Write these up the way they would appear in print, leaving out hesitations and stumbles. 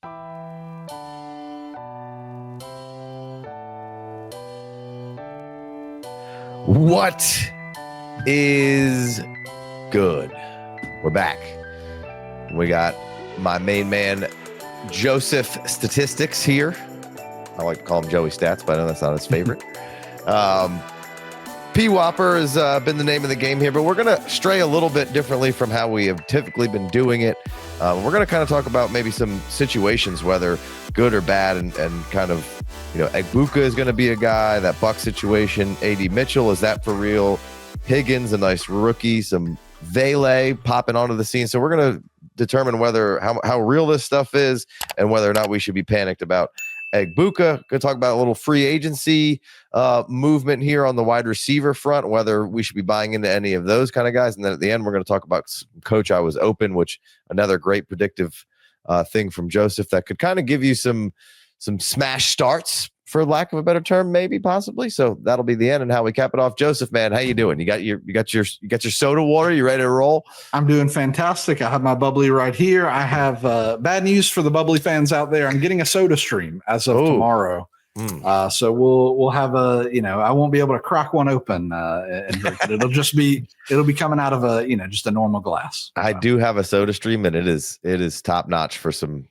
What is good? We're back. We got my main man, Joseph Statistics here. I like to call him Joey Stats, but I know that's not his favorite. PWOPR has been the name of the game here, but we're going to stray a little bit differently from how we have typically been doing it. We're going to kind of talk about maybe some situations, whether good or bad, and kind of, Egbuka is going to be a guy, that Buck situation. AD Mitchell, is that for real? Higgins, a nice rookie, some Vele popping onto the scene. So we're going to determine how real this stuff is and whether or not we should be panicked about Egbuka. Going to talk about a little free agency movement here on the wide receiver front, whether we should be buying into any of those kind of guys. And then at the end, we're going to talk about Coach I Was Open, which another great predictive thing from Joseph that could kind of give you some smash starts, for lack of a better term, maybe possibly. So that'll be the end and how we cap it off. Joseph, man, how you doing? You got your soda water? You ready to roll? I'm doing fantastic. I have my bubbly right here. I have bad news for the bubbly fans out there. I'm getting a soda stream as of tomorrow. So we'll have I won't be able to crack one open and drink it. It'll be coming out of just a normal glass. I do have a soda stream, and it is top notch for some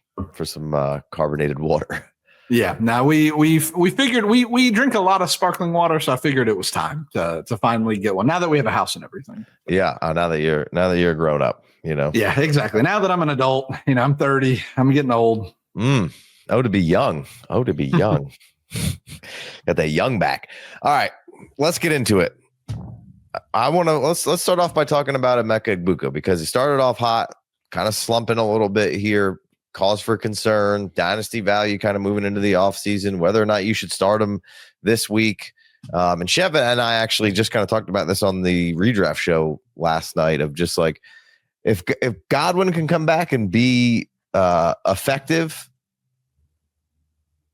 carbonated water. Yeah. Now we figured we drink a lot of sparkling water, so I figured it was time to finally get one. Now that we have a house and everything. Yeah. Now that you're grown up, Yeah, exactly. Now that I'm an adult, I'm 30. I'm getting old. Oh, to be young. Got that young back. All right, let's get into it. Let's start off by talking about Emeka Egbuka, because he started off hot, kind of slumping a little bit here. Cause for concern, dynasty value kind of moving into the offseason, whether or not you should start him this week. And Sheva and I actually just kind of talked about this on the redraft show last night, of just like, if Godwin can come back and be effective,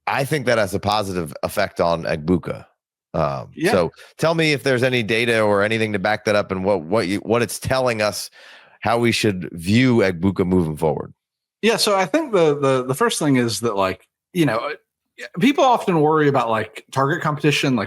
I think that has a positive effect on Egbuka. So tell me if there's any data or anything to back that up, and what it's telling us, how we should view Egbuka moving forward. Yeah, so I think the first thing is that, people often worry about target competition. I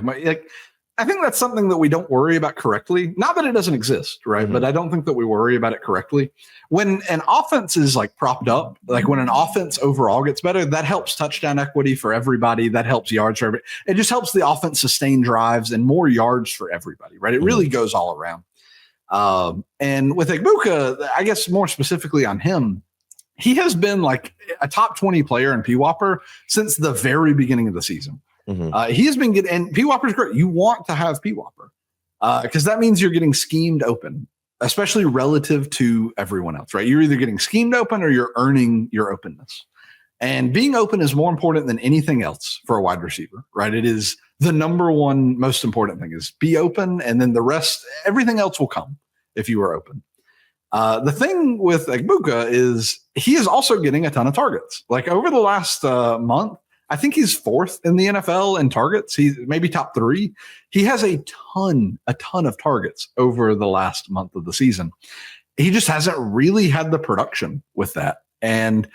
think that's something that we don't worry about correctly. Not that it doesn't exist, right? Mm-hmm. But I don't think that we worry about it correctly. When an offense is propped up, when an offense overall gets better, that helps touchdown equity for everybody. That helps yards for everybody. It just helps the offense sustain drives and more yards for everybody, right? It really goes all around. And with Egbuka, I guess more specifically on him, he has been a top 20 player in PWOPR since the very beginning of the season. Mm-hmm. He has been good, and PWOPR is great. You want to have PWOPR because that means you're getting schemed open, especially relative to everyone else, right? You're either getting schemed open or you're earning your openness. And being open is more important than anything else for a wide receiver, right? It is the number one most important thing, is be open, and then the rest, everything else will come if you are open. The thing with Egbuka is he is also getting a ton of targets. Over the last month, I think he's fourth in the NFL in targets. He's maybe top 3. He has a ton of targets over the last month of the season. He just hasn't really had the production with that. And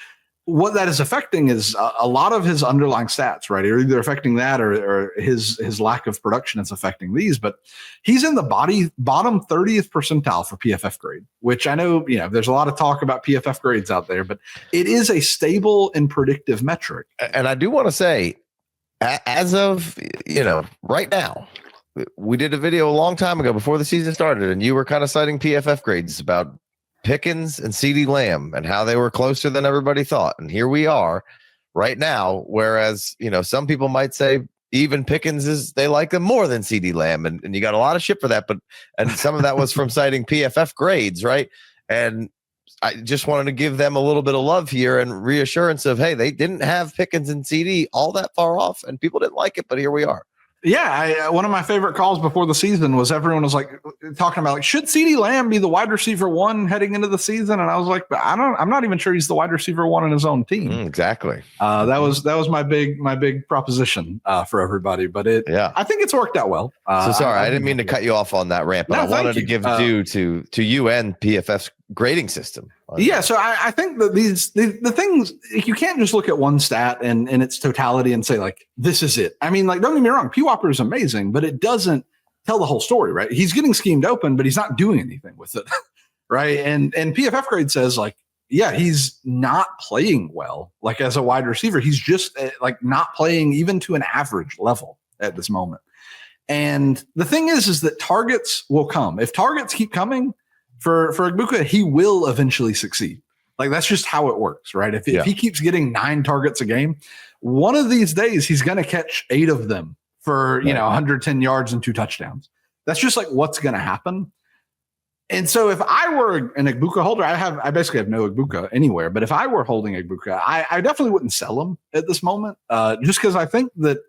what that is affecting is a lot of his underlying stats, right? Either affecting that or his lack of production is affecting these. But he's in the bottom 30th percentile for PFF grade, which I know, there's a lot of talk about PFF grades out there, but it is a stable and predictive metric. And I do want to say, as of, right now, we did a video a long time ago before the season started, and you were kind of citing PFF grades about Pickens and CeeDee Lamb and how they were closer than everybody thought. And here we are right now, whereas, some people might say even Pickens they like them more than CeeDee Lamb. And you got a lot of shit for that, and some of that was from citing PFF grades, right? And I just wanted to give them a little bit of love here and reassurance of, hey, they didn't have Pickens and CeeDee all that far off, and people didn't like it, but here we are. Yeah, one of my favorite calls before the season was everyone was talking about should CeeDee Lamb be the wide receiver 1 heading into the season, and I was like, I'm not even sure he's the wide receiver 1 in his own team. Exactly. That was my big proposition for everybody, but I think it's worked out well. So sorry, I didn't mean to cut you off on that rant, but I wanted to give due to you and PFF grading system. Yeah, so I think that the things, you can't just look at one stat and in its totality and say like, this is it. I mean, like, don't get me wrong, PWOPR is amazing, but it doesn't tell the whole story, right? He's getting schemed open, but he's not doing anything with it, right? And PFF grade says like, yeah, he's not playing well, like as a wide receiver. He's just like not playing even to an average level at this moment. And the thing is that targets will come. If targets keep coming for Egbuka, he will eventually succeed. Like that's just how it works, right? If he keeps getting 9 targets a game, one of these days he's going to catch 8 of them for 110 yards and 2 touchdowns. That's just like what's going to happen. And so if I were an Egbuka holder, I basically have no Egbuka anywhere. But if I were holding Egbuka, I definitely wouldn't sell him at this moment, just because I think that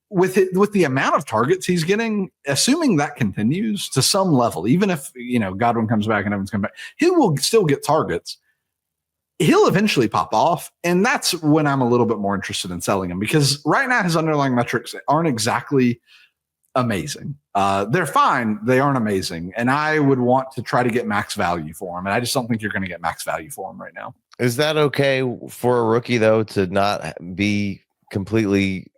with the amount of targets he's getting, assuming that continues to some level, even if Godwin comes back and Evans come back, he will still get targets. He'll eventually pop off, and that's when I'm a little bit more interested in selling him, because right now his underlying metrics aren't exactly amazing. They're fine. They aren't amazing. And I would want to try to get max value for him. And I just don't think you're going to get max value for him right now. Is that okay for a rookie though, to not be completely,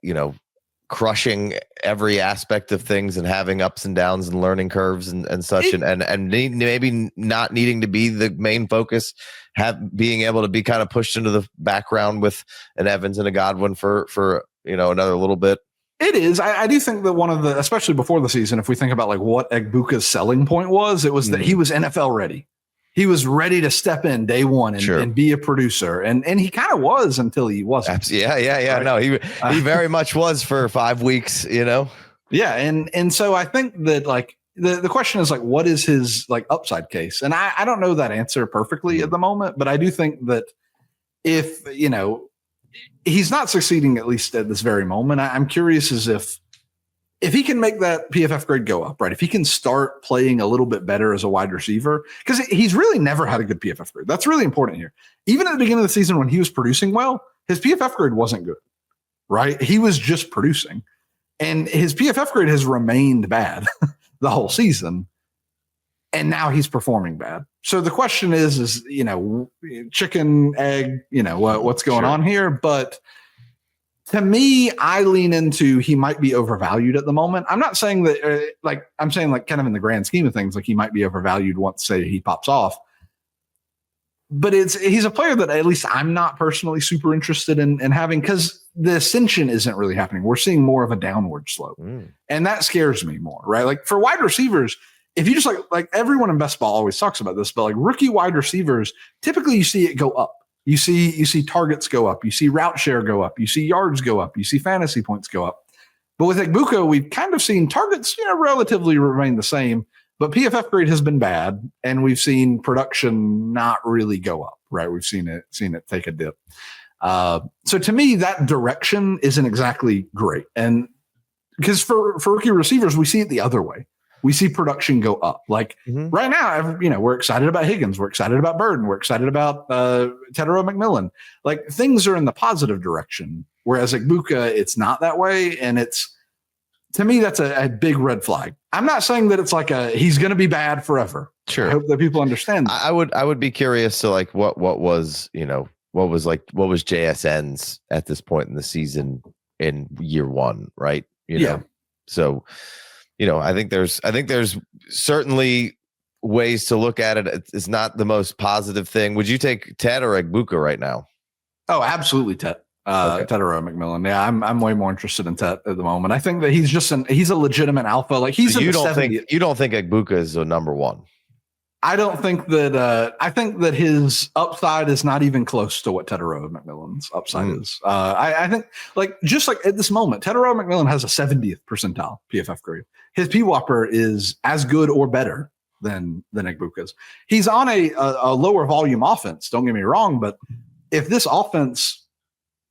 crushing every aspect of things and having ups and downs and learning curves and such, and maybe not needing to be the main focus, being able to be kind of pushed into the background with an Evans and a Godwin for another little bit? It is. I do think that one of the, especially before the season, if we think about like what Egbuka's selling point was, it was that he was NFL ready. He was ready to step in day one and be a producer. And he kind of was until he wasn't. Yeah. Right? No, he very much was for 5 weeks, Yeah. And so I think that like the question is like, what is his like upside case? And I don't know that answer perfectly at the moment, but I do think that if, he's not succeeding, at least at this very moment, I'm curious as if he can make that PFF grade go up, right? If he can start playing a little bit better as a wide receiver, because he's really never had a good PFF grade. That's really important here. Even at the beginning of the season when he was producing well, his PFF grade wasn't good, right? He was just producing. And his PFF grade has remained bad the whole season. And now he's performing bad. So the question is chicken, egg, what's going on here? But to me, I lean into he might be overvalued at the moment. I'm not saying that, I'm saying like kind of in the grand scheme of things, like he might be overvalued once, say, he pops off. But he's a player that at least I'm not personally super interested in having, because the ascension isn't really happening. We're seeing more of a downward slope. And that scares me more, right? Like for wide receivers, if you just like everyone in best ball always talks about this, but like rookie wide receivers, typically you see it go up. You see targets go up. You see route share go up. You see yards go up. You see fantasy points go up. But with Egbuka, we've kind of seen targets, relatively remain the same, but PFF grade has been bad, and we've seen production not really go up, right? We've seen it take a dip. So to me, that direction isn't exactly great. And because for rookie receivers, we see it the other way. We see production go up. Like right now, we're excited about Higgins. We're excited about Burden. We're excited about Tedero McMillan. Like things are in the positive direction. Whereas Egbuka, it's not that way. And to me, that's a big red flag. I'm not saying that it's like he's going to be bad forever. Sure. I hope that people understand that. I would be curious to like what was JSN's at this point in the season in year one, right? So. I think there's certainly ways to look at it. It's not the most positive thing. Would you take Ted or Egbuka right now? Oh, absolutely, Ted. Tedero McMillan. Yeah, I'm way more interested in Ted at the moment. I think that he's a legitimate alpha. Like he's you don't think Egbuka is a number one? I don't think that. I think that his upside is not even close to what Tedero McMillan's upside is. I think just like at this moment, Tedero McMillan has a 70th percentile PFF grade. His PWOPR is as good or better than Egbuka's. He's on a lower volume offense. Don't get me wrong, but if this offense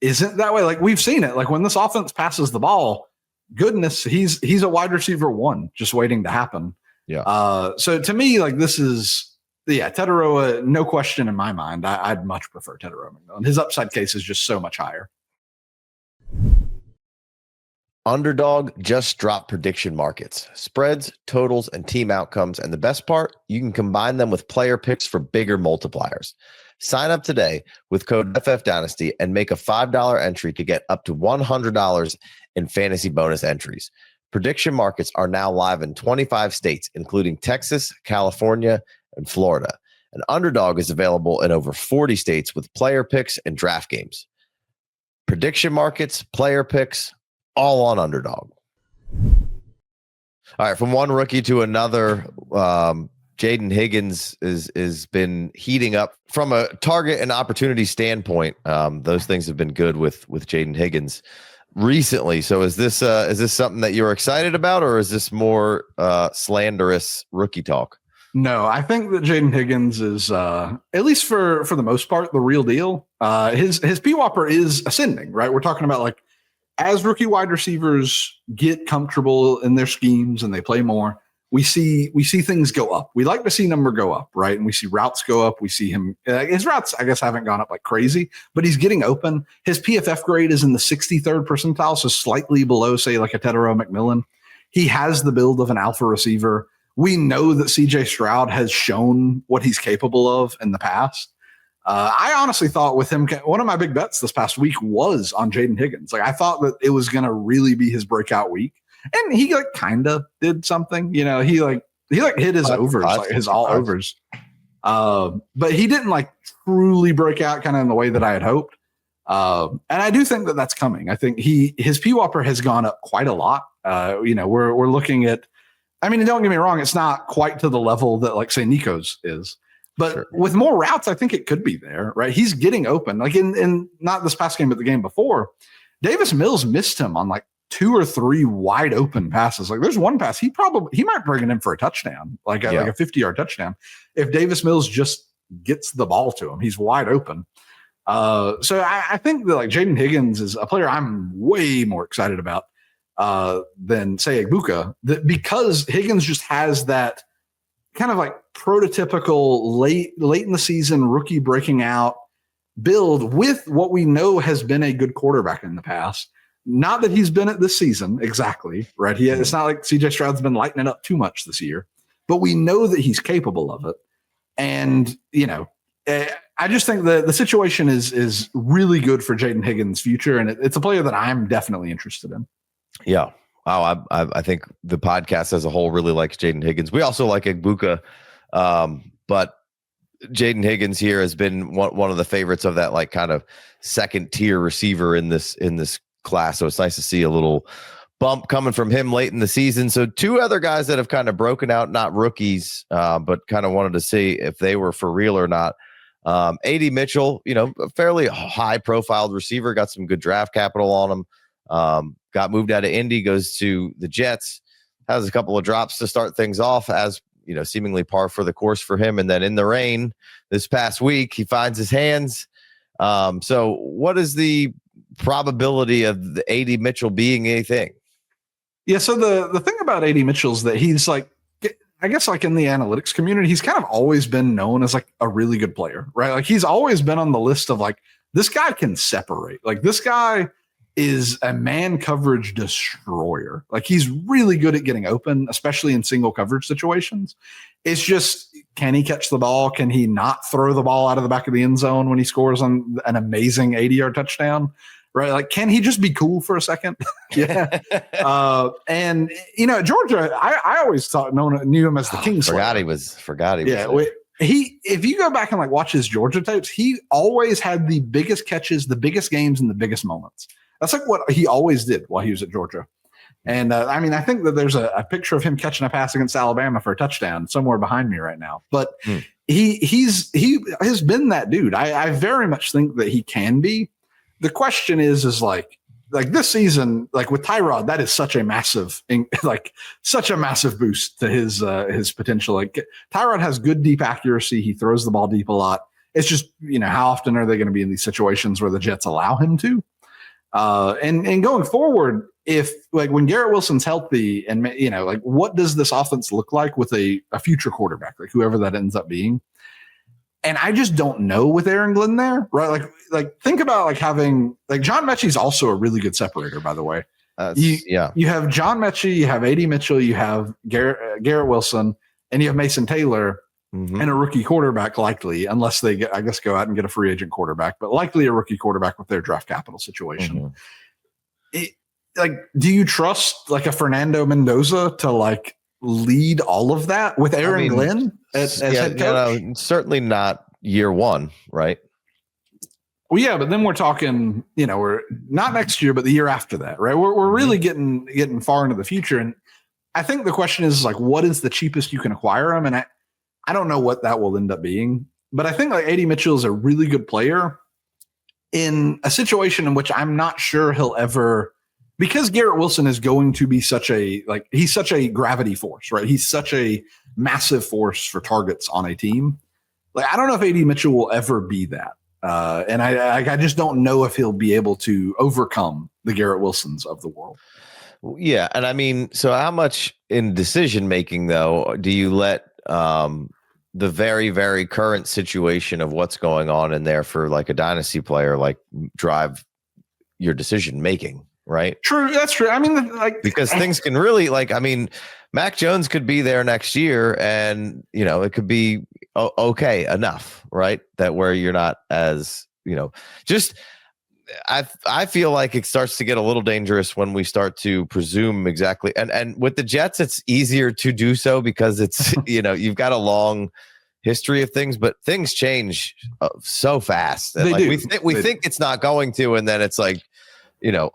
isn't that way, like we've seen it, like when this offense passes the ball, goodness, he's a wide receiver one just waiting to happen. Yeah. So to me, like this is Tedero, no question in my mind. I'd much prefer Tedero McMillan. His upside case is just so much higher. Underdog just dropped prediction markets, spreads, totals, and team outcomes. And the best part, you can combine them with player picks for bigger multipliers. Sign up today with code FFDYNASTY and make a $5 entry to get up to $100 in fantasy bonus entries. Prediction markets are now live in 25 states, including Texas, California, and Florida. And Underdog is available in over 40 states with player picks and draft games. Prediction markets, player picks, all on Underdog. All right, from one rookie to another, Jayden Higgins is been heating up from a target and opportunity standpoint. Those things have been good with Jayden Higgins recently. So is this something that you're excited about, or is this more slanderous rookie talk? No, I think that Jayden Higgins is, at least for the most part, the real deal. His PWOPR is ascending, right? We're talking about like as rookie wide receivers get comfortable in their schemes and they play more, we see things go up. We like to see number go up, right? And we see routes go up. We see him, his routes, I guess, haven't gone up like crazy, but he's getting open. His PFF grade is in the 63rd percentile, so slightly below, say, like a Tetero McMillan. He has the build of an alpha receiver. We know that CJ Stroud has shown what he's capable of in the past. I honestly thought with him, one of my big bets this past week was on Jayden Higgins. Like I thought that it was going to really be his breakout week, and he like kind of did something. You know, he hit his overs, like his all overs, but he didn't like truly break out kind of in the way that I had hoped. And I do think that that's coming. I think his PWOPR has gone up quite a lot. You know, we're looking at. I mean, don't get me wrong; it's not quite to the level that like say Nico's is. But sure, with more routes, I think it could be there, right? He's getting open. Like in not this past game, but the game before, Davis Mills missed him on like 2 or 3 wide open passes. Like there's one pass, he might bring it in for a touchdown, like a 50-yard touchdown. If Davis Mills just gets the ball to him, he's wide open. So I think that like Jayden Higgins is a player I'm way more excited about than say Egbuka, because Higgins just has that kind of like prototypical late in the season rookie breaking out build with what we know has been a good quarterback in the past. Not that he's been it this season exactly, right? It's not like CJ Stroud's been lighting it up too much this year, but we know that he's capable of it. And you know, I just think the situation is really good for Jayden Higgins' future, and it's a player that I'm definitely interested in. Yeah. Oh, I think the podcast as a whole really likes Jayden Higgins. We also like Egbuka, but Jayden Higgins here has been one of the favorites of that like kind of second tier receiver in this class. So it's nice to see a little bump coming from him late in the season. So 2 other guys that have kind of broken out, not rookies, but kind of wanted to see if they were for real or not. Adonai Mitchell, you know, a fairly high profiled receiver, got some good draft capital on him. Got moved out of Indy, goes to the Jets, has a couple of drops to start things off, as you know, seemingly par for the course for him. And then in the rain this past week, he finds his hands. So what is the probability of the Adonai Mitchell being anything? Yeah. So the thing about Adonai Mitchell is that he's like, I guess like in the analytics community, he's kind of always been known as like a really good player, right? Like he's always been on the list of like, this guy can separate. Like this guy is a man coverage destroyer. Like he's really good at getting open, especially in single coverage situations. It's just, can he catch the ball? Can he not throw the ball out of the back of the end zone when he scores on an amazing 80-yard touchdown? Right? Like, can he just be cool for a second? Yeah. And you know, Georgia, I always knew him as the King Slayer. Forgot he was. Yeah. If you go back and like watch his Georgia tapes, he always had the biggest catches, the biggest games, and the biggest moments. That's like what he always did while he was at Georgia. And I mean, I think that there's a picture of him catching a pass against Alabama for a touchdown somewhere behind me right now. But he has been that dude. I very much think that he can be. The question is like this season, like with Tyrod, that is such a massive boost to his potential. Like Tyrod has good deep accuracy. He throws the ball deep a lot. It's just, you know, how often are they going to be in these situations where the Jets allow him to? And going forward, if like when Garrett Wilson's healthy and, you know, like what does this offense look like with a future quarterback, like whoever that ends up being? And I just don't know with Aaron Glenn there, right? Like think about like having like John Mechie's also a really good separator, by the way. You have John Mechie, you have AD Mitchell, you have Garrett Wilson, and you have Mason Taylor and a rookie quarterback, likely, unless they go out and get a free agent quarterback, but likely a rookie quarterback with their draft capital situation. Do you trust like a Fernando Mendoza to like lead all of that with Aaron Glenn as head coach? Certainly not year one, right? Well, yeah, but then we're talking, we're not next year, but the year after that, right? We're really getting far into the future. And I think the question is like, what is the cheapest you can acquire him? And I don't know what that will end up being, but I think like AD Mitchell is a really good player in a situation in which I'm not sure he'll ever, because Garrett Wilson is going to be he's such a gravity force, right? He's such a massive force for targets on a team. Like, I don't know if AD Mitchell will ever be that. And I just don't know if he'll be able to overcome the Garrett Wilsons of the world. Yeah. And I mean, so how much in decision making, though, do you let the very, very current situation of what's going on in there for like a dynasty player, like drive your decision making? Right. True. That's true. I mean, because things can really Mac Jones could be there next year and, it could be okay enough, right? That where you're not as, I feel like it starts to get a little dangerous when we start to presume exactly. And with the Jets, it's easier to do so because it's, you've got a long history of things, but things change so fast. And we think it's not going to, and then it's like,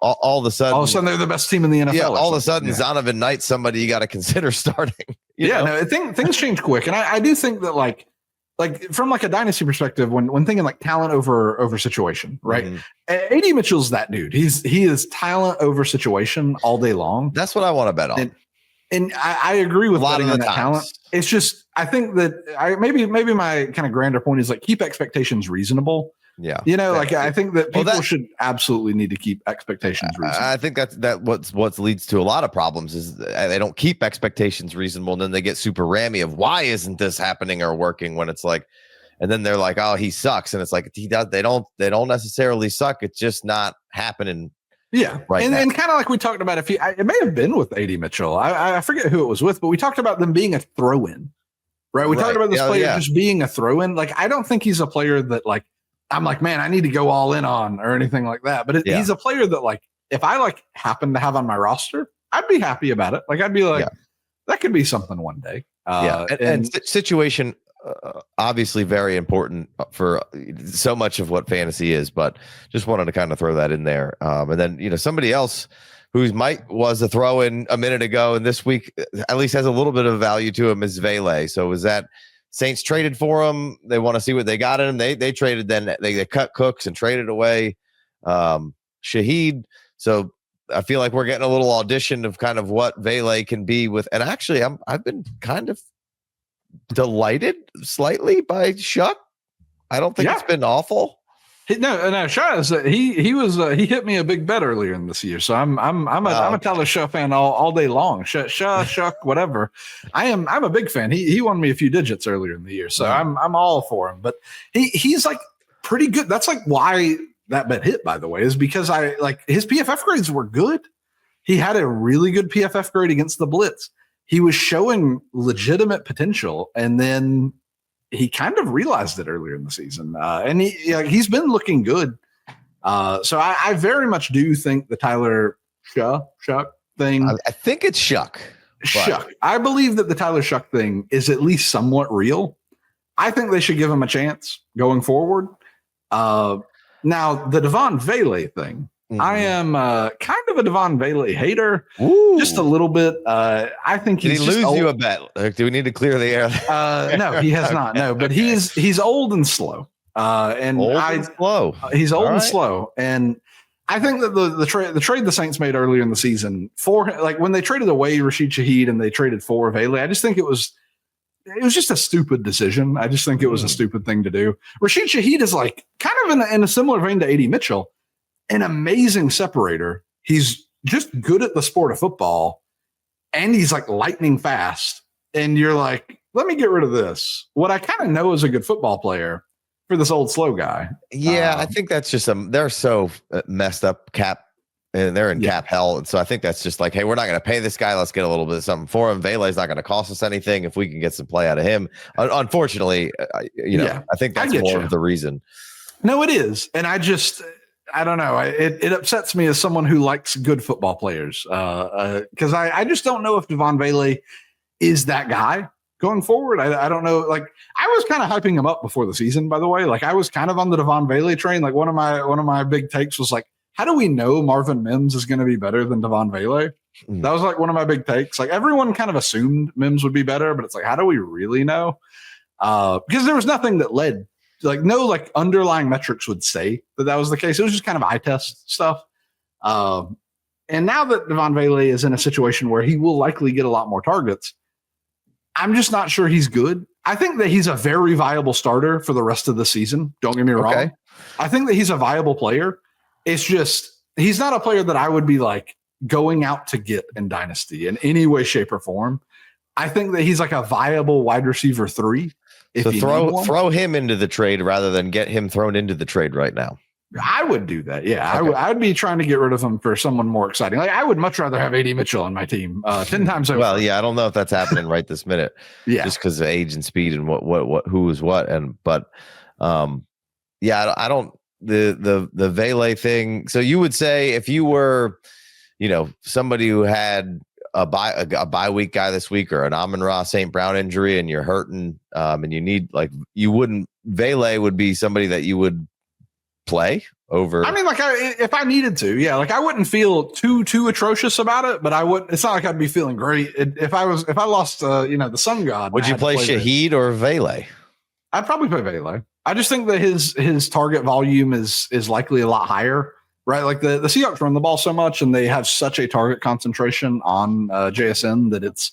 all of a sudden they're the best team in the NFL. Yeah, all of a sudden Zonovan Knight's somebody you got to consider starting. Things change quick, and I do think that like from like a dynasty perspective, when thinking like talent over situation, right? AD Mitchell's that dude. He is talent over situation all day long. That's what I want to bet on. And I agree with betting on that talent. It's just I think that maybe my kind of grander point is like keep expectations reasonable. Yeah. I think that people should absolutely need to keep expectations reasonable. I think that what leads to a lot of problems is they don't keep expectations reasonable, and then they get super rammy of why isn't this happening or working when it's like, and then they're like, oh, he sucks, and it's like they don't necessarily suck. It's just not happening. Yeah, right. And kind of like we talked about, it may have been with AD Mitchell. I forget who it was with, but we talked about them being a throw-in, right? We talked about this player just being a throw-in. Like, I don't think he's a player that like. I'm like, man, I need to go all in on or anything like that. But he's a player that like, if I like happen to have on my roster, I'd be happy about it. Like, I'd be like, that could be something one day. And situation, obviously very important for so much of what fantasy is, but just wanted to kind of throw that in there. And then, somebody else who was a throw in a minute ago and this week at least has a little bit of value to him is Vele. So was that Saints traded for him? They want to see what they got in him. They traded, then they cut Cooks and traded away Shaheed. So I feel like we're getting a little audition of kind of what Vele can be with. And actually, I've been kind of delighted slightly by Shuck. I don't think it's been awful. No, Shuck he hit me a big bet earlier in this year, so I'm a Tyler Shuck fan all day long. Shuck, whatever. I'm a big fan. He won me a few digits earlier in the year, so I'm all for him. But he's like pretty good. That's like why that bet hit, by the way, is because I like his PFF grades were good. He had a really good PFF grade against the blitz. He was showing legitimate potential, and then he kind of realized it earlier in the season, and he's been looking good. So I very much do think the Tyler Shuck thing. I think it's Shuck. Shuck. I believe that the Tyler Shuck thing is at least somewhat real. I think they should give him a chance going forward. Now the Devaughn Vele thing. I am kind of a Devaughn Vele hater, just a little bit. I think did he lose you a bet? Do we need to clear the air? No, he has not. No, but he's old and slow. Slow. He's old and slow, and I think that the trade the Saints made earlier in the season for like when they traded away Rashid Shaheed and they traded for Vele, I just think it was just a stupid decision. I just think it was a stupid thing to do. Rashid Shaheed is like kind of in a similar vein to AD Mitchell. An amazing separator. He's just good at the sport of football, and he's like lightning fast. And you're like, let me get rid of this. What I kind of know is a good football player for this old slow guy. Yeah, I think that's just they're so messed up cap and they're in cap hell. And so I think that's just like, hey, we're not going to pay this guy. Let's get a little bit of something for him. Vele's not going to cost us anything if we can get some play out of him. Unfortunately, I think that's more of the reason. No, it is. And I don't know. It upsets me as someone who likes good football players because I just don't know if Devaughn Vele is that guy going forward. I don't know. Like, I was kind of hyping him up before the season, by the way. Like, I was kind of on the Devaughn Vele train. Like, one of my big takes was like, how do we know Marvin Mims is going to be better than Devaughn Vele? That was like one of my big takes. Like, everyone kind of assumed Mims would be better, but it's like, how do we really know? Because there was nothing that led, like, no like underlying metrics would say that was the case. It was just kind of eye test stuff. And now that Devaughn Vele is in a situation where he will likely get a lot more targets, I'm just not sure he's good. I think that he's a very viable starter for the rest of the season. Don't get me wrong. I think that he's a viable player. It's just, he's not a player that I would be like going out to get in Dynasty in any way, shape, or form. I think that he's like a viable wide receiver 3. So throw him into the trade rather than get him thrown into the trade right now. I would do that. Yeah. Okay. I'd be trying to get rid of him for someone more exciting. Like, I would much rather have Adonai Mitchell on my team 10 times over. Well, yeah, I don't know if that's happening right this minute. Just because of age and speed and who is what. I don't, the Vele thing. So you would say if you were, somebody who had a bye week guy this week or an Amon-Ra St. Brown injury and you're hurting and you need, like, Vele would be somebody that you would play over. I mean, like, if I needed to, like, I wouldn't feel too atrocious about it, but I wouldn't. It's not like I'd be feeling great if I lost, the sun god. Would you play Shaheed or Vele? I'd probably play Vele. I just think that his target volume is likely a lot higher, right? Like, the Seahawks run the ball so much and they have such a target concentration on JSN that it's,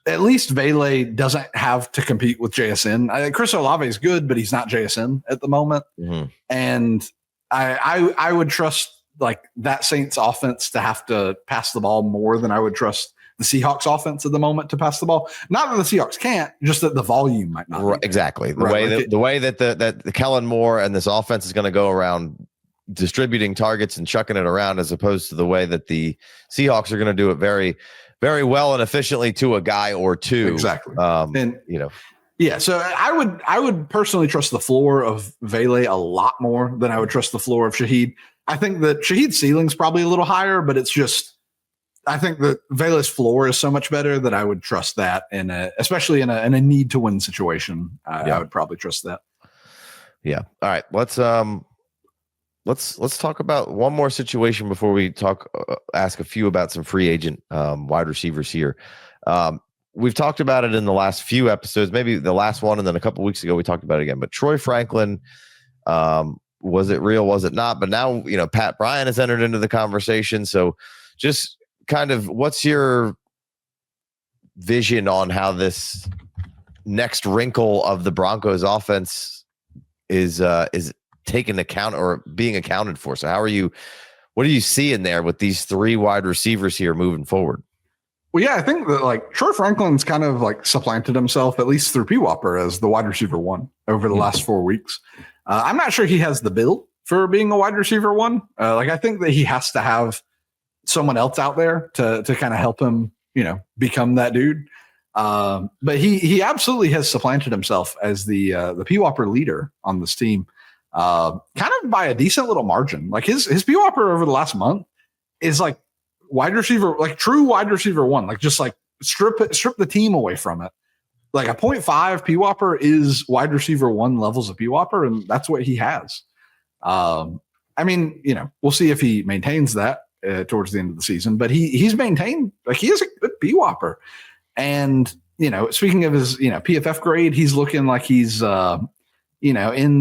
at least Vele doesn't have to compete with JSN. Chris Olave is good, but he's not JSN at the moment. Mm-hmm. And I would trust like that Saints offense to have to pass the ball more than I would trust the Seahawks offense at the moment to pass the ball. Not that the Seahawks can't, just that the volume might not. Right, exactly. The way that the Kellen Moore and this offense is going to go around distributing targets and chucking it around, as opposed to the way that the Seahawks are going to do it very, very well and efficiently to a guy or two. Exactly. So I would personally trust the floor of Vele a lot more than I would trust the floor of Shaheed. I think that Shaheed's ceiling's probably a little higher, but it's just, I think that Vele's floor is so much better that I would trust that especially in a need to win situation. I would probably trust that. Yeah. All right. Let's talk about one more situation before we ask a few about some free agent wide receivers here. We've talked about it in the last few episodes, maybe the last one, and then a couple weeks ago we talked about it again. But Troy Franklin, was it real? Was it not? But now, Pat Bryant has entered into the conversation. So just kind of, what's your vision on how this next wrinkle of the Broncos offense is taken account or being accounted for? So what do you see in there with these 3 wide receivers here moving forward? Well, yeah, I think that like Troy Franklin's kind of like supplanted himself, at least through PWOPR, as the wide receiver 1 over the last 4 weeks. I'm not sure he has the build for being a wide receiver 1. I think that he has to have someone else out there to kind of help him, become that dude. But he absolutely has supplanted himself as the PWOPR leader on this team. Kind of by a decent little margin. Like his PWOPR over the last month is like wide receiver, like true wide receiver 1, like just like strip the team away from it. Like a 0.5 PWOPR is wide receiver 1 levels of PWOPR, and that's what he has. I mean, we'll see if he maintains that towards the end of the season, but he's maintained, like, he has a good PWOPR. And, speaking of his, PFF grade, he's looking like he's, in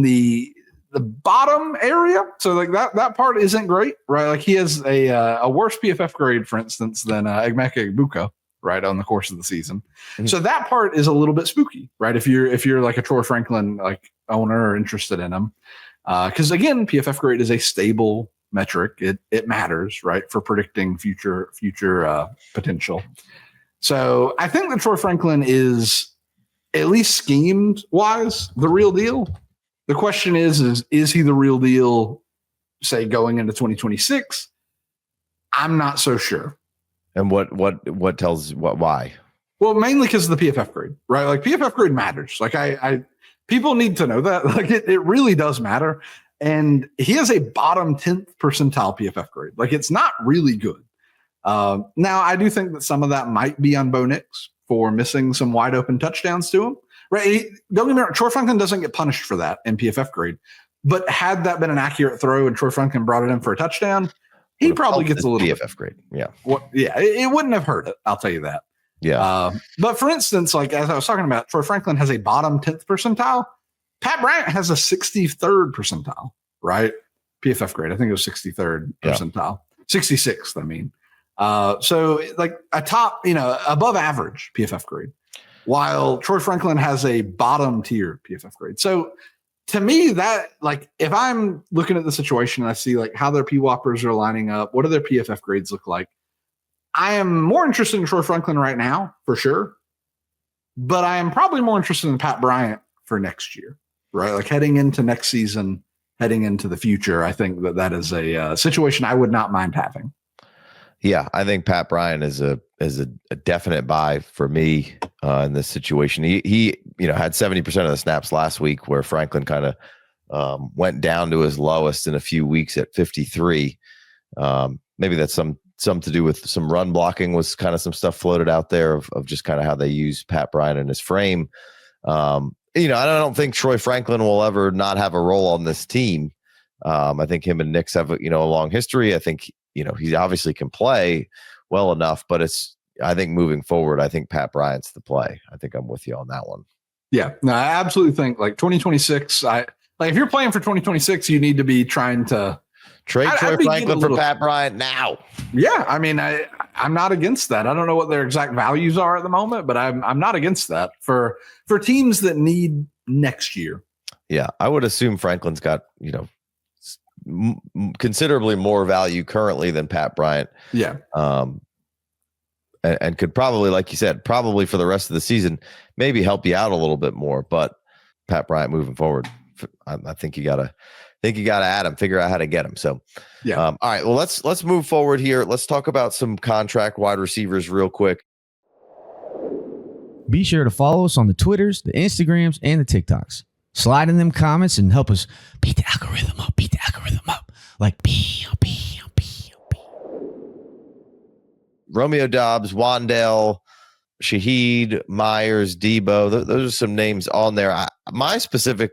the bottom area. So like that part isn't great, right? Like he has a worse PFF grade, for instance, than Emeka Egbuka, right, on the course of the season. Mm-hmm. So that part is a little bit spooky, right? If you're like a Troy Franklin like owner or interested in him, because again, PFF grade is a stable metric. It matters, right, for predicting future potential. So I think that Troy Franklin is, at least schemed wise, the real deal. The question is he the real deal, say, going into 2026? I'm not so sure. And what tells why? Well, mainly because of the PFF grade, right? Like PFF grade matters. Like I people need to know that. Like it really does matter. And he has a bottom 10th percentile PFF grade. Like it's not really good. Now I do think that some of that might be on Bo Nix for missing some wide open touchdowns to him. Right? Don't get me wrong. Troy Franklin doesn't get punished for that in PFF grade. But had that been an accurate throw and Troy Franklin brought it in for a touchdown, he probably gets a little PFF grade. Yeah. It wouldn't have hurt it. I'll tell you that. Yeah. But for instance, like as I was talking about, Troy Franklin has a bottom 10th percentile. Pat Bryant has a 63rd percentile, right? PFF grade. I think it was 63rd percentile. 66th, I mean. So like a top, above average PFF grade, while Troy Franklin has a bottom tier PFF grade. So to me, that like if I'm looking at the situation and I see like how their PWOPers are lining up, what do their PFF grades look like? I am more interested in Troy Franklin right now, for sure. But I am probably more interested in Pat Bryant for next year, right? Like heading into next season, heading into the future, I think that is a situation I would not mind having. Yeah, I think Pat Bryant is a definite buy for me in this situation. He had 70% of the snaps last week, where Franklin kind of went down to his lowest in a few weeks at 53. Maybe that's some to do with some run blocking, was kind of some stuff floated out there of just kind of how they use Pat Bryant in his frame. I don't think Troy Franklin will ever not have a role on this team. I think him and Nix have a long history. I think he obviously can play well enough, but I think moving forward, I think Pat Bryant's the play. I think I'm with you on that one. Yeah, no, I absolutely think like 2026. If you're playing for 2026, you need to be trying to trade Troy Franklin for Pat Bryant now. Yeah, I mean, I'm not against that. I don't know what their exact values are at the moment, but I'm not against that for teams that need next year. Yeah, I would assume Franklin's got considerably more value currently than Pat Bryant. Yeah. And could probably, like you said, probably for the rest of the season, maybe help you out a little bit more. But Pat Bryant moving forward, I think you gotta add him, figure out how to get him. So, yeah. All right. Well, let's move forward here. Let's talk about some contract wide receivers real quick. Be sure to follow us on the Twitters, the Instagrams, and the TikToks. Slide in them comments and help us beat the algorithm up. Like Romeo Doubs, Wandale, Shaheed, Meyers, Deebo. Those are some names on there. My specific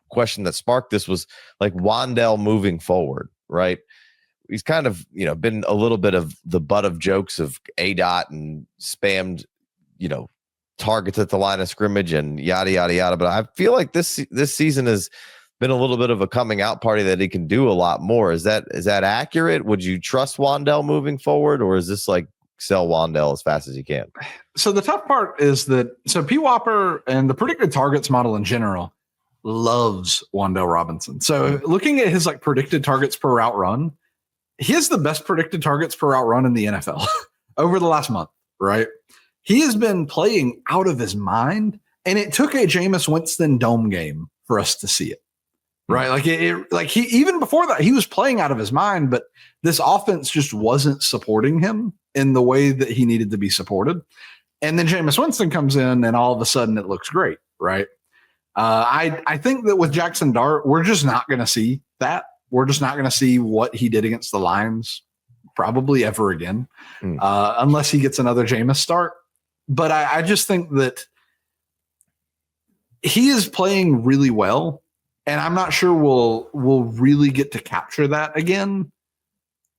question that sparked this was like Wandale moving forward, right? He's kind of, been a little bit of the butt of jokes of ADOT and spammed, targets at the line of scrimmage and yada, yada, yada. But I feel like this season has been a little bit of a coming out party that he can do a lot more. Is that accurate? Would you trust Wandale moving forward, or is this like sell Wandale as fast as you can? So the tough part is that PWOPR and the predicted targets model in general loves Wan'Dale Robinson. So looking at his like predicted targets per route run, he has the best predicted targets per route run in the NFL over the last month, right? He has been playing out of his mind, and it took a Jameis Winston dome game for us to see it, right? Like he even before that, he was playing out of his mind, but this offense just wasn't supporting him in the way that he needed to be supported. And then Jameis Winston comes in, and all of a sudden it looks great, right? I think that with Jackson Dart, we're just not going to see that. We're just not going to see what he did against the Lions probably ever again, unless he gets another Jameis start. But I just think that he is playing really well, and I'm not sure we'll really get to capture that again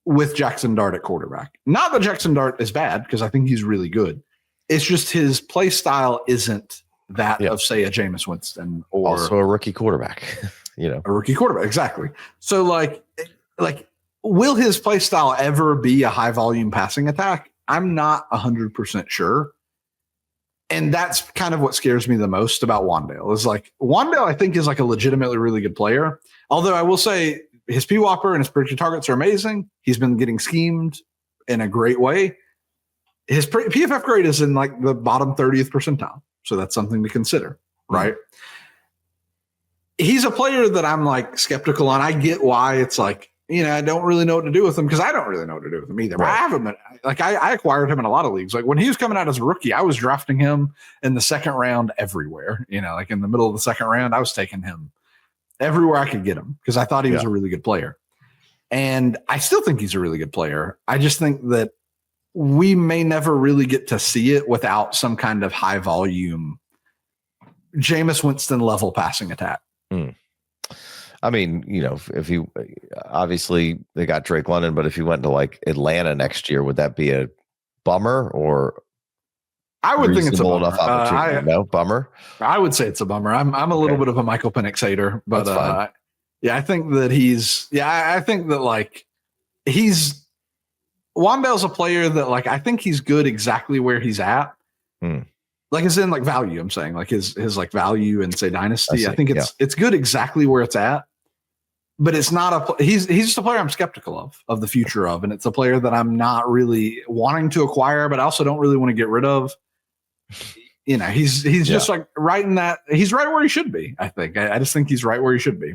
with Jackson Dart at quarterback. Not that Jackson Dart is bad, because I think he's really good. It's just his play style isn't that of, say, a Jameis Winston, or also a rookie quarterback. A rookie quarterback, exactly. So like will his play style ever be a high volume passing attack? I'm not 100% sure. And that's kind of what scares me the most about Wandale. Is like Wandale, I think, is like a legitimately really good player. Although I will say his PWOPR and his predicted targets are amazing. He's been getting schemed in a great way. His PFF grade is in like the bottom 30th percentile. So that's something to consider, right? He's a player that I'm like skeptical on. I get why it's like I don't really know what to do with him because I don't really know what to do with him either. Right. I haven't been like I acquired him in a lot of leagues. Like when he was coming out as a rookie, I was drafting him in the second round everywhere. Like in the middle of the second round, I was taking him everywhere I could get him because I thought he was a really good player. And I still think he's a really good player. I just think that we may never really get to see it without some kind of high volume Jameis Winston level passing attack. I mean, if he obviously they got Drake London, but if he went to like Atlanta next year, would that be a bummer or? I would think it's a bummer. Enough opportunity. No bummer. I would say it's a bummer. I'm a little bit of a Michael Penix hater, but I think that I think that like Wandale's a player that like I think he's good exactly where he's at. Like it's in like value. I'm saying like his like value in say Dynasty. I think it's good exactly where it's at. But it's not he's just a player I'm skeptical of the future of, and it's a player that I'm not really wanting to acquire, but I also don't really want to get rid of. He's just like right in that he's right where he should be. I think I just think he's right where he should be.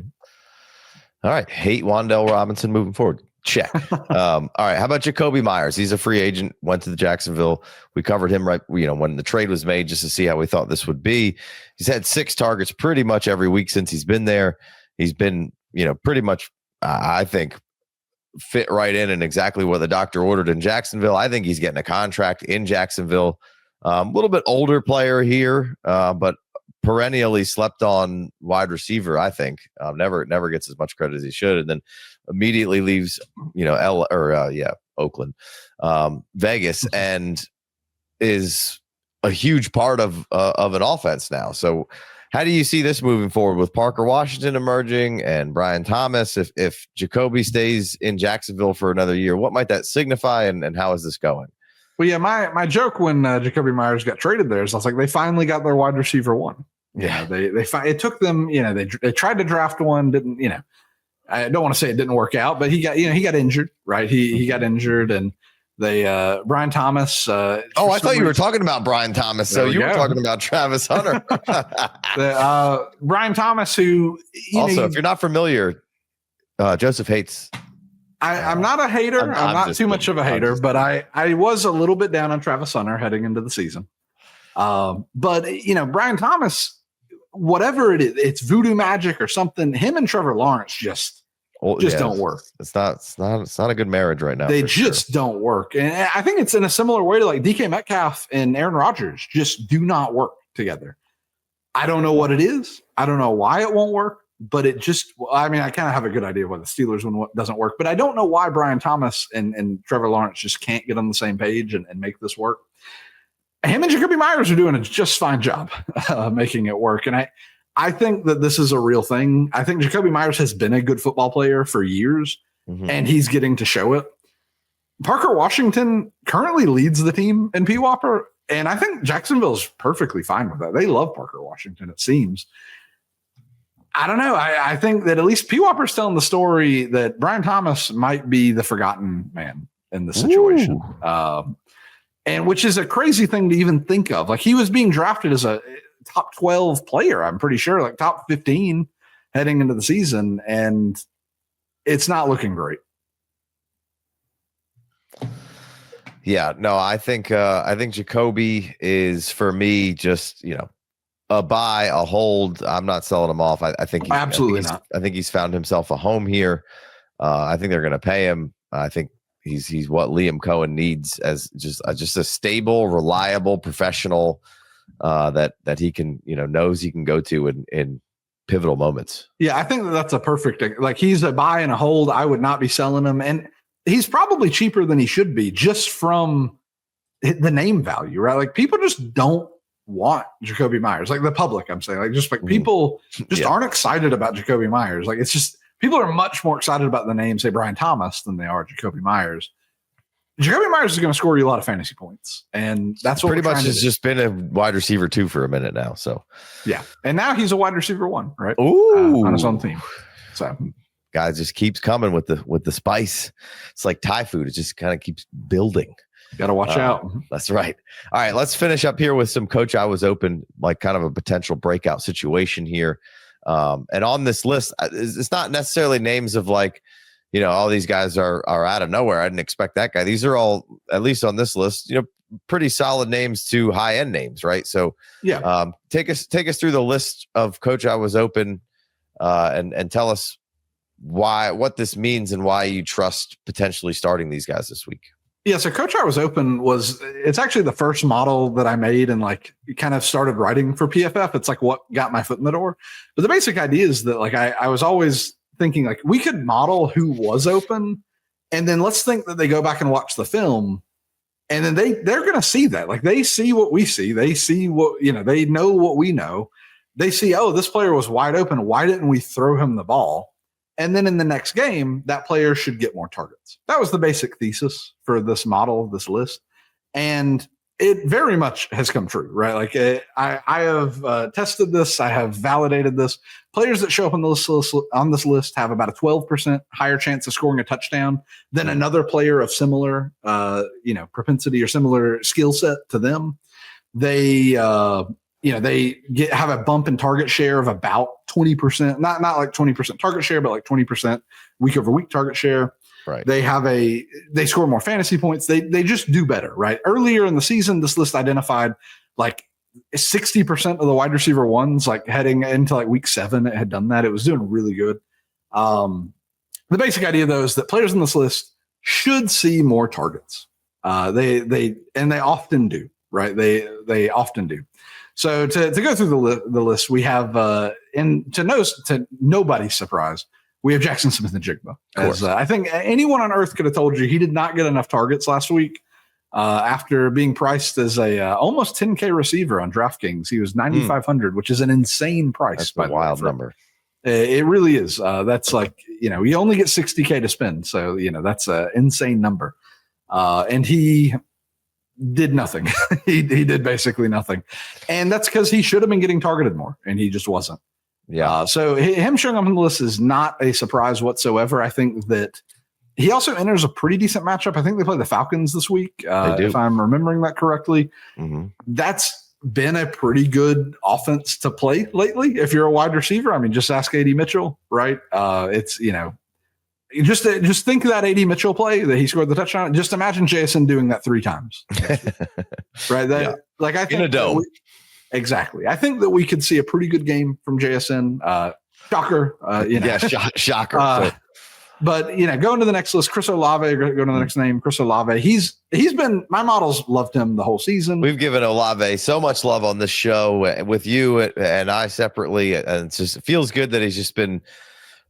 All right, hate Wan'Dale Robinson moving forward. Check. All right, how about Jakobi Meyers? He's a free agent. Went to the Jacksonville. We covered him right. When the trade was made, just to see how we thought this would be. He's had 6 targets pretty much every week since he's been there. He's been pretty much, I think, fit right in and exactly what the doctor ordered in Jacksonville. I think he's getting a contract in Jacksonville. A little bit older player here, but perennially slept on wide receiver. I think never gets as much credit as he should, and then immediately leaves, Oakland, Vegas, and is a huge part of an offense now. So. How do you see this moving forward with Parker Washington emerging and Brian Thomas? If Jakobi stays in Jacksonville for another year, what might that signify, and how is this going? Well, yeah, my joke when Jakobi Meyers got traded there is I was like, they finally got their wide receiver one. Yeah, it took them. They tried to draft one, didn't. I don't want to say it didn't work out, but he got injured, right? He got injured and. They Brian Thomas. I thought you were talking about Brian Thomas. So you were talking about Travis Hunter. Brian Thomas, who also, if you're not familiar, Joseph hates. I'm not a hater. I'm not too much of a hater, but I was a little bit down on Travis Hunter heading into the season. But Brian Thomas, whatever it is, it's voodoo magic or something. Him and Trevor Lawrence just don't work. It's not a good marriage right now. They just don't work. And I think it's in a similar way to like DK Metcalf and Aaron Rodgers just do not work together. I don't know what it is. I don't know why it won't work, but it just, I kind of have a good idea why the Steelers one doesn't work, but I don't know why Brian Thomas and Trevor Lawrence just can't get on the same page and make this work. Him and Jakobi Meyers are doing a just fine job making it work. And I think that this is a real thing. I think Jakobi Meyers has been a good football player for years, and he's getting to show it. Parker Washington currently leads the team in PWOPR, and I think Jacksonville's perfectly fine with that. They love Parker Washington, it seems. I don't know. I think that at least PWOPR is telling the story that Brian Thomas might be the forgotten man in the situation, and which is a crazy thing to even think of. Like he was being drafted as a top 12 player, I'm pretty sure, like top 15 heading into the season, and it's not looking great. Yeah, no, I think Jakobi is for me just a buy, a hold. I'm not selling him off. I think absolutely not. I think he's found himself a home here. I think they're going to pay him. I think he's what Liam Cohen needs as just a stable, reliable professional. That he can, knows he can go to in pivotal moments. Yeah, I think that's a perfect, like he's a buy and a hold. I would not be selling him. And he's probably cheaper than he should be just from the name value, right? Like people just don't want Jakobi Meyers, like the public, I'm saying, like just like people just aren't excited about Jakobi Meyers. Like it's just, people are much more excited about the name, say Brian Thomas, than they are Jakobi Meyers. Jakobi Meyers is going to score you a lot of fantasy points, and that's what pretty much has just been a wide receiver 2 for a minute now. So, yeah, and now he's a wide receiver 1, right? Ooh, on his own team. So, guys, just keeps coming with the spice. It's like Thai food; it just kind of keeps building. Got to watch out. That's right. All right, let's finish up here with some Coach I Was Open, like kind of a potential breakout situation here. And on this list, it's not necessarily names of like, all these guys are out of nowhere. I didn't expect that guy. These are all, at least on this list, pretty solid names to high end names, right? So yeah, take us through the list of Coach I Was Open, and tell us what this means and why you trust potentially starting these guys this week. Yeah, so Coach I Was Open it's actually the first model that I made and kind of started writing for PFF. It's what got my foot in the door. But the basic idea is that I was always thinking we could model who was open, and then let's think that they go back and watch the film, and then they're going to see that. They see what we see. They see what, they know what we know. They see, oh, this player was wide open. Why didn't we throw him the ball? And then in the next game, that player should get more targets. That was the basic thesis for this model, this list. And it very much has come true, right? I have tested this. I have validated this. Players that show up on this list have about a 12% higher chance of scoring a touchdown than another player of similar, propensity or similar skill set to them. They have a bump in target share of about 20%, not 20% target share, but 20% week over week target share. Right. They score more fantasy points. They just do better, right? Earlier in the season, this list identified 60% of the wide receiver ones, heading into week 7, it had done that. It was doing really good. The basic idea though is that players in this list should see more targets. They often do, right? They often do. So to go through the list, we have, and to nobody's surprise, we have Jaxon Smith-Njigba. As I think anyone on earth could have told you he did not get enough targets last week. After being priced as a almost 10K receiver on DraftKings, he was 9,500, which is an insane price. That's a wild number. It really is. That's you only get 60K to spend, so that's an insane number. And he did nothing. he did basically nothing, and that's because he should have been getting targeted more, and he just wasn't. Yeah. So him showing up on the list is not a surprise whatsoever. I think that he also enters a pretty decent matchup. I think they play the Falcons this week, if I'm remembering that correctly. Mm-hmm. That's been a pretty good offense to play lately. If you're a wide receiver, I mean, just ask Adonai Mitchell, right? It's just think of that AD Mitchell play that he scored the touchdown. Just imagine Jason doing that 3 times, right? I think in a dome. Exactly. I think that we could see a pretty good game from JSN. Shocker. Shocker. But going to the next list, Chris Olave. Go to the next name, Chris Olave. He's been, my models loved him the whole season. We've given Olave so much love on this show with you and I separately, and it feels good that he's just been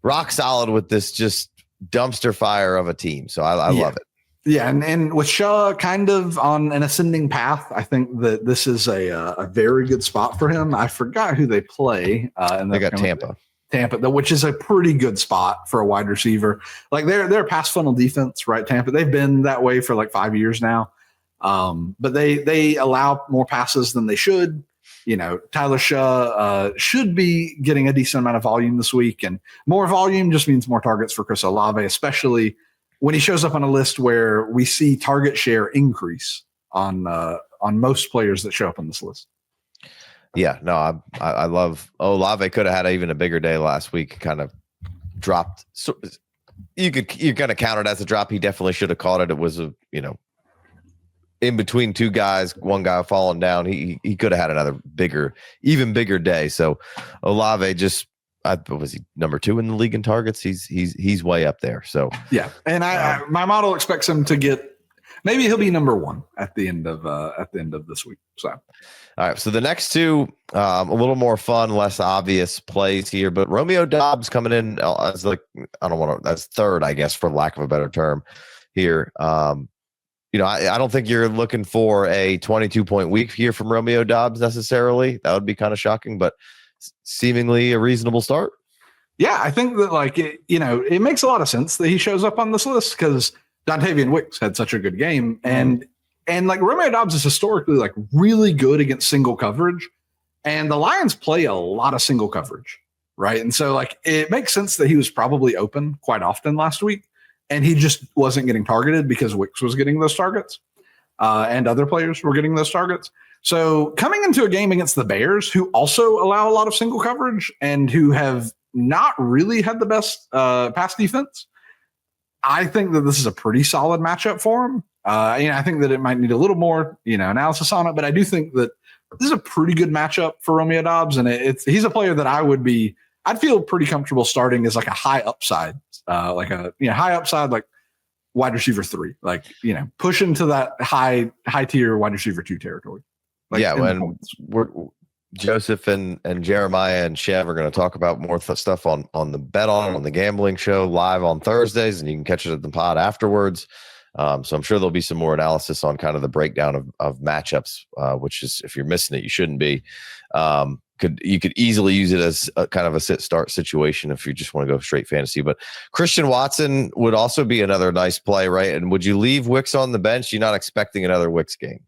rock solid with this just dumpster fire of a team. So I love it. Yeah, and with Shaw kind of on an ascending path, I think that this is a very good spot for him. I forgot who they play. And they got Tampa, which is a pretty good spot for a wide receiver. They're a pass funnel defense, right? Tampa, they've been that way for 5 years now. But they allow more passes than they should. Tyler Shaw should be getting a decent amount of volume this week, and more volume just means more targets for Chris Olave, especially when he shows up on a list where we see target share increase on most players that show up on this list. Yeah, no, I love Olave. Could have had even a bigger day last week. Kind of dropped. So you're gonna count it as a drop. He definitely should have caught it. It was in between 2 guys, one guy falling down. He could have had another even bigger day. So Olave was he number 2 in the league in targets? He's way up there. So yeah, and my model expects him to get, maybe he'll be number 1 at the end of this week. So all right. So the next 2, a little more fun, less obvious plays here, but Romeo Doubs coming in as that's 3rd, I guess, for lack of a better term here. I don't think you're looking for a 22-point week here from Romeo Doubs necessarily. That would be kind of shocking, but seemingly a reasonable start. Yeah, I think that it makes a lot of sense that he shows up on this list because Dontavian Wicks had such a good game, and Romeo Doubs is historically really good against single coverage, and the Lions play a lot of single coverage, right? And so it makes sense that he was probably open quite often last week, and he just wasn't getting targeted because Wicks was getting those targets, and other players were getting those targets. So coming into a game against the Bears, who also allow a lot of single coverage and who have not really had the best pass defense, I think that this is a pretty solid matchup for him. I think that it might need a little more, analysis on it, but I do think that this is a pretty good matchup for Romeo Doubs, and he's a player that I'd feel pretty comfortable starting as like a high upside, high upside, like wide receiver 3, like, push into that high tier wide receiver 2 territory. Like, yeah, when Joseph and Jeremiah and Chev are going to talk about more stuff on the Bet on the gambling show live on Thursdays, and you can catch it at the pod afterwards. So I'm sure there'll be some more analysis on kind of the breakdown of matchups, which is, if you're missing it, you shouldn't be. You could easily use it as a kind of a sit-start situation if you just want to go straight fantasy. But Christian Watson would also be another nice play, right? And would you leave Wicks on the bench? You're not expecting another Wicks game.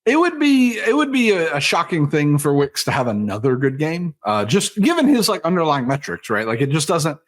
It would be a shocking thing for Wicks to have another good game, just given his like underlying metrics, right? Like, it just doesn't.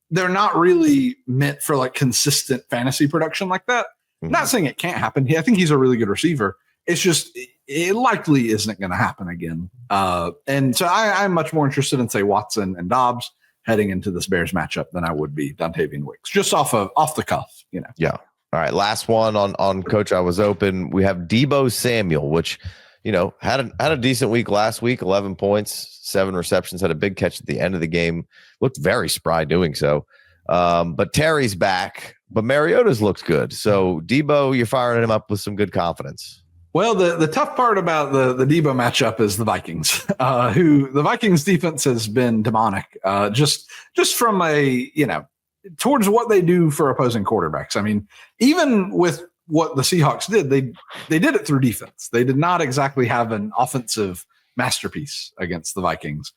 They're not really meant for like consistent fantasy production like that. Mm-hmm. Not saying it can't happen. I think he's a really good receiver. It's just it likely isn't going to happen again. And so I'm much more interested in, say, Watson and Doubs heading into this Bears matchup than I would be Dontavian Wicks, just off the cuff, Yeah. All right, last one on Coach I Was Open. We have Deebo Samuel, which, had a decent week last week, 11 points, 7 receptions, had a big catch at the end of the game, looked very spry doing so. But Terry's back, but Mariota's looked good. So Deebo, you're firing him up with some good confidence. Well, the tough part about the Deebo matchup is the Vikings, who the Vikings defense has been demonic, just from towards what they do for opposing quarterbacks. I mean, even with what the Seahawks did, they did it through defense. They did not exactly have an offensive masterpiece against the Vikings.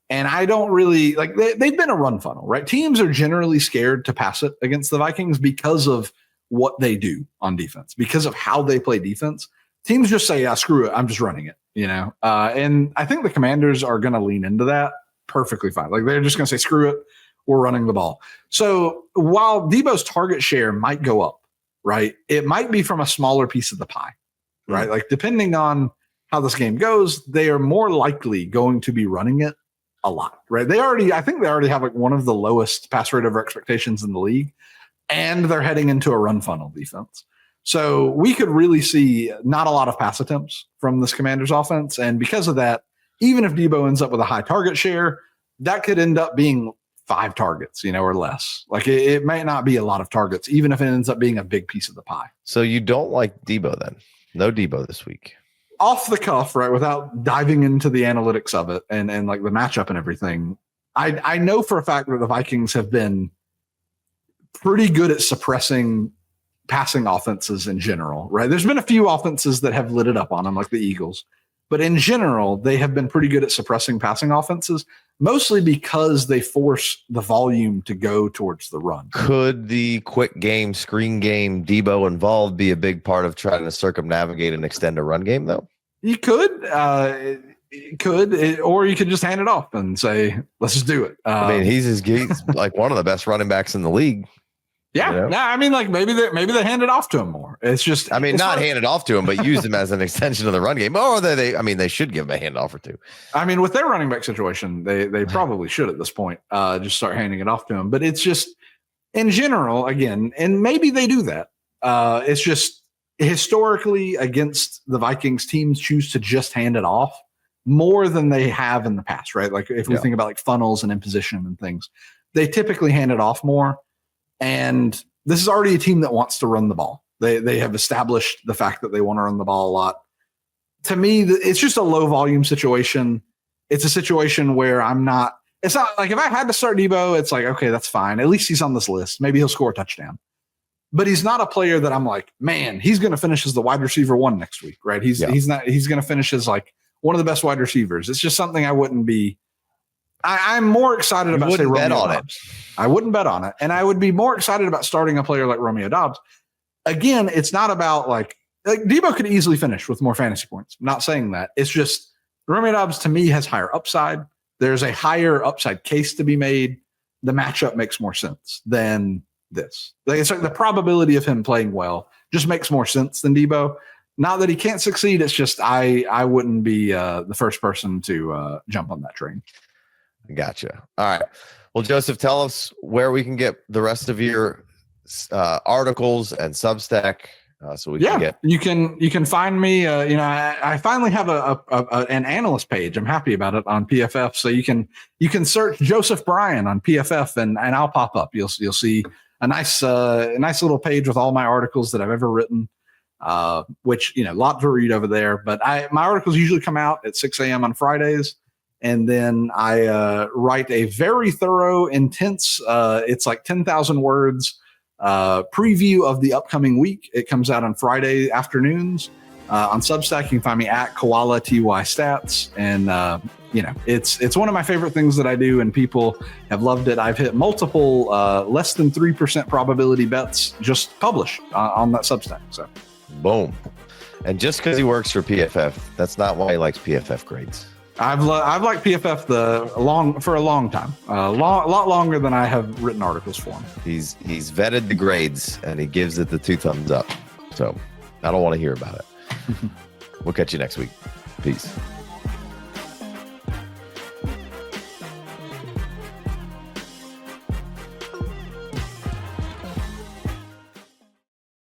And I don't really like they've been a run funnel, right? Teams are generally scared to pass it against the Vikings because of what they do on defense, because of how they play defense. Teams just say, screw it, I'm just running it, and I think the Commanders are going to lean into that perfectly fine. Like, they're just going to say, screw it, we're running the ball. So while Deebo's target share might go up, right, it might be from a smaller piece of the pie, right? Mm-hmm. Like, depending on how this game goes, they are more likely going to be running it a lot, right? I think they already have like one of the lowest pass rate over expectations in the league, and they're heading into a run funnel defense. So we could really see not a lot of pass attempts from this Commanders offense. And because of that, even if Deebo ends up with a high target share, that could end up being 5 targets, or less. Like, it might not be a lot of targets, even if it ends up being a big piece of the pie. So you don't like Deebo then? No Deebo this week. Off the cuff, right, without diving into the analytics of it and like the matchup and everything, I know for a fact that the Vikings have been pretty good at suppressing passing offenses in general, right? There's been a few offenses that have lit it up on them, like the Eagles, but in general, they have been pretty good at suppressing passing offenses, mostly because they force the volume to go towards the run. Could the quick game, screen game, Deebo involved be a big part of trying to circumnavigate and extend a run game, though? You could, or you could just hand it off and say, let's just do it. I mean, he's like one of the best running backs in the league. Yeah. Yeah. I mean, like, maybe they hand it off to him more. It's just, I mean, not hand it off to him, but use him as an extension of the run game. Or they should give him a handoff or two. I mean, with their running back situation, they probably should at this point just start handing it off to him. But it's just, in general, again, and maybe they do that. It's just historically against the Vikings, teams choose to just hand it off more than they have in the past, right? Like, if we think about like funnels and imposition and things, they typically hand it off more. And this is already a team that wants to run the ball. They have established the fact that they want to run the ball a lot. To me, it's just a low volume situation. It's a situation where it's not like if I had to start Deebo, it's like, okay, that's fine. At least he's on this list. Maybe he'll score a touchdown. But he's not a player that I'm like, man, he's going to finish as the wide receiver 1 next week, right? He's going to finish as like one of the best wide receivers. It's just something I wouldn't be. I'm more excited about say Romeo Doubs. I wouldn't bet on it. And I would be more excited about starting a player like Romeo Doubs. Again, it's not about like Deebo could easily finish with more fantasy points. I'm not saying that. It's just Romeo Doubs to me has higher upside. There's a higher upside case to be made. The matchup makes more sense than this. Like, it's like the probability of him playing well just makes more sense than Deebo. Not that he can't succeed. It's just I wouldn't be the first person to jump on that train. Gotcha. All right. Well, Joseph, tell us where we can get the rest of your articles and Substack. So we can get. You can find me. I finally have an analyst page. I'm happy about it on PFF. So you can search Joseph Bryan on PFF and I'll pop up. You'll see a nice little page with all my articles that I've ever written. Which a lot to read over there. But my articles usually come out at 6 a.m. on Fridays, and then I write a very thorough, intense. It's like 10,000 words. Preview of the upcoming week. It comes out on Friday afternoons. On Substack, you can find me at Koala TY Stats, and it's one of my favorite things that I do, and people have loved it. I've hit multiple less than 3% probability bets just published on that Substack. So, boom. And just because he works for PFF, that's not why he likes PFF grades. I've liked PFF for a long time, a lot longer than I have written articles for him. He's vetted the grades and he gives it the 2 thumbs up. So I don't want to hear about it. We'll catch you next week. Peace.